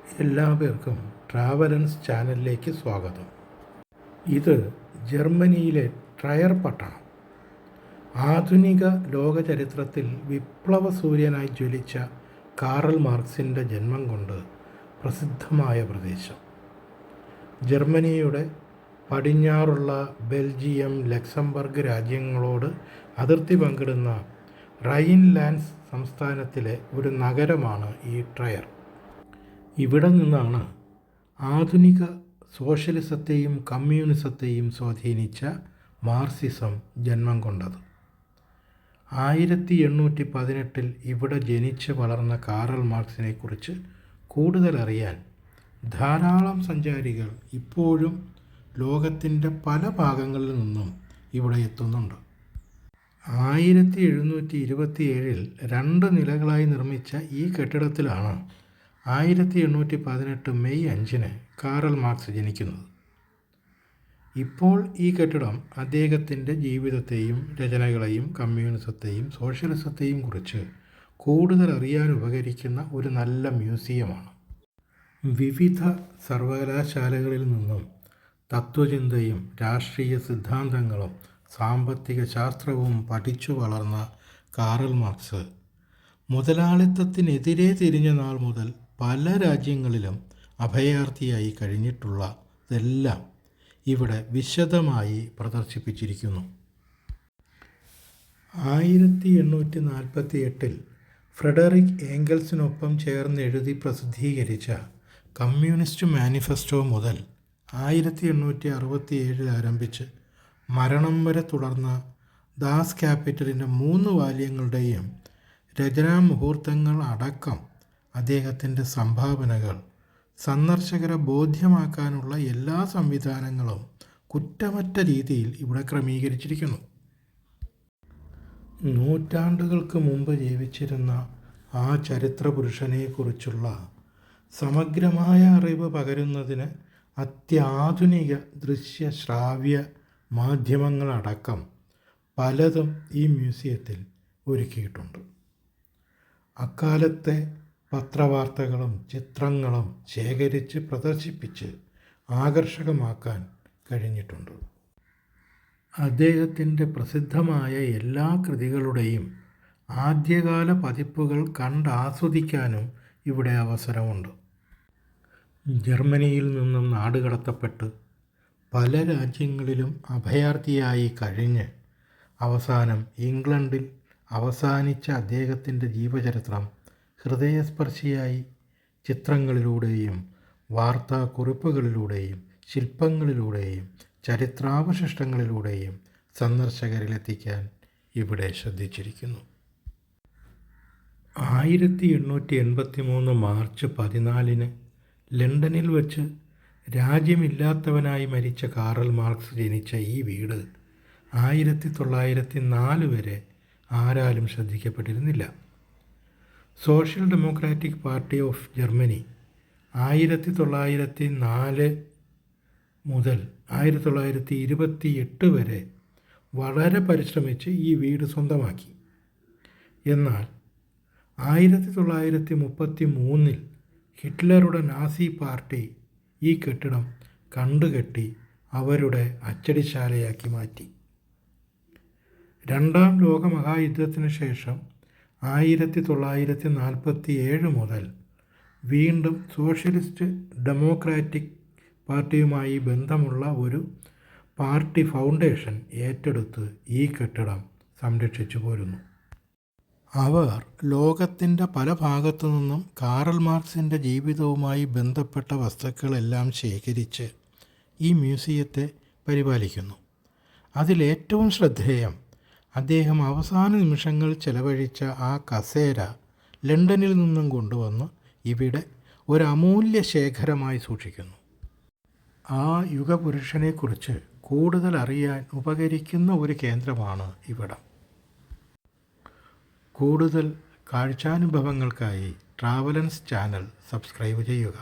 എല്ലാവർക്കും ട്രാവലൻസ് ചാനലിലേക്ക് സ്വാഗതം. ഇത് ജർമ്മനിയിലെ ട്രയർ പട്ടണം. ആധുനിക ലോക ചരിത്രത്തിൽ വിപ്ലവ സൂര്യനായി ജ്വലിച്ച കാറൽ മാർക്സിൻ്റെ ജന്മം കൊണ്ട് പ്രസിദ്ധമായ പ്രദേശം. ജർമ്മനിയുടെ പടിഞ്ഞാറുള്ള ബെൽജിയം, ലക്സംബർഗ് രാജ്യങ്ങളോട് അതിർത്തി പങ്കിടുന്ന റൈൻലാൻഡ് സംസ്ഥാനത്തിലെ ഒരു നഗരമാണ് ഈ ട്രയർ. ഇവിടെ നിന്നാണ് ആധുനിക സോഷ്യലിസത്തെയും കമ്മ്യൂണിസത്തെയും സ്വാധീനിച്ച മാർക്സിസം ജന്മം കൊണ്ടത്. 1818 ഇവിടെ ജനിച്ച് വളർന്ന കാറൽ മാർക്സിനെക്കുറിച്ച് കൂടുതൽ അറിയാൻ ധാരാളം സഞ്ചാരികൾ ഇപ്പോഴും ലോകത്തിൻ്റെ പല ഭാഗങ്ങളിൽ നിന്നും ഇവിടെ എത്തുന്നുണ്ട്. 1727 2 നിലകളായി നിർമ്മിച്ച ഈ കെട്ടിടത്തിലാണ് 1818 മെയ് 5 കാറൽ മാർക്സ് ജനിക്കുന്നത്. ഇപ്പോൾ ഈ കെട്ടിടം അദ്ദേഹത്തിൻ്റെ ജീവിതത്തെയും രചനകളെയും കമ്മ്യൂണിസത്തെയും സോഷ്യലിസത്തെയും കുറിച്ച് കൂടുതൽ അറിയാൻ ഉപകരിക്കുന്ന ഒരു നല്ല മ്യൂസിയമാണ്. വിവിധ സർവകലാശാലകളിൽ നിന്നും തത്വചിന്തയും രാഷ്ട്രീയ സിദ്ധാന്തങ്ങളും സാമ്പത്തിക ശാസ്ത്രവും പഠിച്ചു വളർന്ന കാറൽ മാർക്സ് മുതലാളിത്തത്തിനെതിരെ തിരിഞ്ഞ നാൾ മുതൽ പല രാജ്യങ്ങളിലും അഭയാർത്ഥിയായി കഴിഞ്ഞിട്ടുള്ളതെല്ലാം ഇവിടെ വിശദമായി പ്രദർശിപ്പിച്ചിരിക്കുന്നു. 1848 ഫ്രെഡറിക് ഏംഗൽസിനൊപ്പം ചേർന്ന് എഴുതി പ്രസിദ്ധീകരിച്ച കമ്മ്യൂണിസ്റ്റ് മാനിഫെസ്റ്റോ മുതൽ 1867 ആരംഭിച്ച് മരണം വരെ തുടർന്ന ദാസ് ക്യാപിറ്റലിൻ്റെ 3 വാല്യങ്ങളുടെയും രചനാമുഹൂർത്തങ്ങൾ അടക്കം അദ്ദേഹത്തിൻ്റെ സംഭാവനകൾ സന്ദർശകരെ ബോധ്യമാക്കാനുള്ള എല്ലാ സംവിധാനങ്ങളും കുറ്റമറ്റ രീതിയിൽ ഇവിടെ ക്രമീകരിച്ചിരിക്കുന്നു. നൂറ്റാണ്ടുകൾക്ക് മുമ്പ് ജീവിച്ചിരുന്ന ആ ചരിത്ര പുരുഷനെക്കുറിച്ചുള്ള സമഗ്രമായ അറിവ് പകരുന്നതിന് അത്യാധുനിക ദൃശ്യ ശ്രാവ്യ മാധ്യമങ്ങളടക്കം പലതും ഈ മ്യൂസിയത്തിൽ ഒരുക്കിയിട്ടുണ്ട്. അക്കാലത്തെ പത്രവാർത്തകളും ചിത്രങ്ങളും ശേഖരിച്ച് പ്രദർശിപ്പിച്ച് ആകർഷകമാക്കാൻ കഴിഞ്ഞിട്ടുണ്ട്. അദ്ദേഹത്തിൻ്റെ പ്രസിദ്ധമായ എല്ലാ കൃതികളുടെയും ആദ്യകാല പതിപ്പുകൾ കണ്ടാസ്വദിക്കാനും ഇവിടെ അവസരമുണ്ട്. ജർമ്മനിയിൽ നിന്നും നാടുകടത്തപ്പെട്ട് പല രാജ്യങ്ങളിലും അഭയാർത്ഥിയായി കഴിഞ്ഞ് അവസാനം ഇംഗ്ലണ്ടിൽ അവസാനിച്ച അദ്ദേഹത്തിൻ്റെ ജീവചരിത്രം ഹൃദയസ്പർശിയായി ചിത്രങ്ങളിലൂടെയും വാർത്താക്കുറിപ്പുകളിലൂടെയും ശില്പങ്ങളിലൂടെയും ചരിത്രാവശിഷ്ടങ്ങളിലൂടെയും സന്ദർശകരിലെത്തിക്കാൻ ഇവിടെ ശ്രദ്ധിച്ചിരിക്കുന്നു. 1883 മാർച്ച് 14 ലണ്ടനിൽ വച്ച് രാജ്യമില്ലാത്തവനായി മരിച്ച കാറൽ മാർക്സ് ജനിച്ച ഈ വീട് 1904 വരെ ആരാലും ശ്രദ്ധിക്കപ്പെട്ടിരുന്നില്ല. Social democratic party of Germany 1904 മുതൽ 1928 വരെ വളരെ പരിശ്രമിച്ച് ഈ വീട് സ്വന്തമാക്കി. എന്നാൽ 1933 ഹിറ്റ്ലറുടെ നാസി പാർട്ടി ഈ കെട്ടിടം കണ്ടുകെട്ടി അവരുടെ അച്ചടിശാലയാക്കി മാറ്റി. രണ്ടാം ലോകമഹായുദ്ധത്തിന് ശേഷം 1947 മുതൽ വീണ്ടും സോഷ്യലിസ്റ്റ് ഡെമോക്രാറ്റിക് പാർട്ടിയുമായി ബന്ധമുള്ള ഒരു പാർട്ടി ഫൗണ്ടേഷൻ ഏറ്റെടുത്ത് ഈ കെട്ടിടം സംരക്ഷിച്ചു പോരുന്നു. അവർ ലോകത്തിൻ്റെ പല ഭാഗത്തു നിന്നും കാറൽ മാർക്സിൻ്റെ ജീവിതവുമായി ബന്ധപ്പെട്ട വസ്തുക്കളെല്ലാം ശേഖരിച്ച് ഈ മ്യൂസിയത്തെ പരിപാലിക്കുന്നു. അതിലേറ്റവും ശ്രദ്ധേയം അദ്ദേഹം അവസാന നിമിഷങ്ങൾ ചെലവഴിച്ച ആ കസേര ലണ്ടനിൽ നിന്നും കൊണ്ടുവന്ന് ഇവിടെ ഒരു അമൂല്യ ശേഖരമായി സൂക്ഷിക്കുന്നു. ആ യുഗപുരുഷനെക്കുറിച്ച് കൂടുതൽ അറിയാൻ ഉപകരിക്കുന്ന ഒരു കേന്ദ്രമാണ് ഇവിടം. കൂടുതൽ കാഴ്ചാനുഭവങ്ങൾക്കായി ട്രാവലൻസ് ചാനൽ സബ്സ്ക്രൈബ് ചെയ്യുക.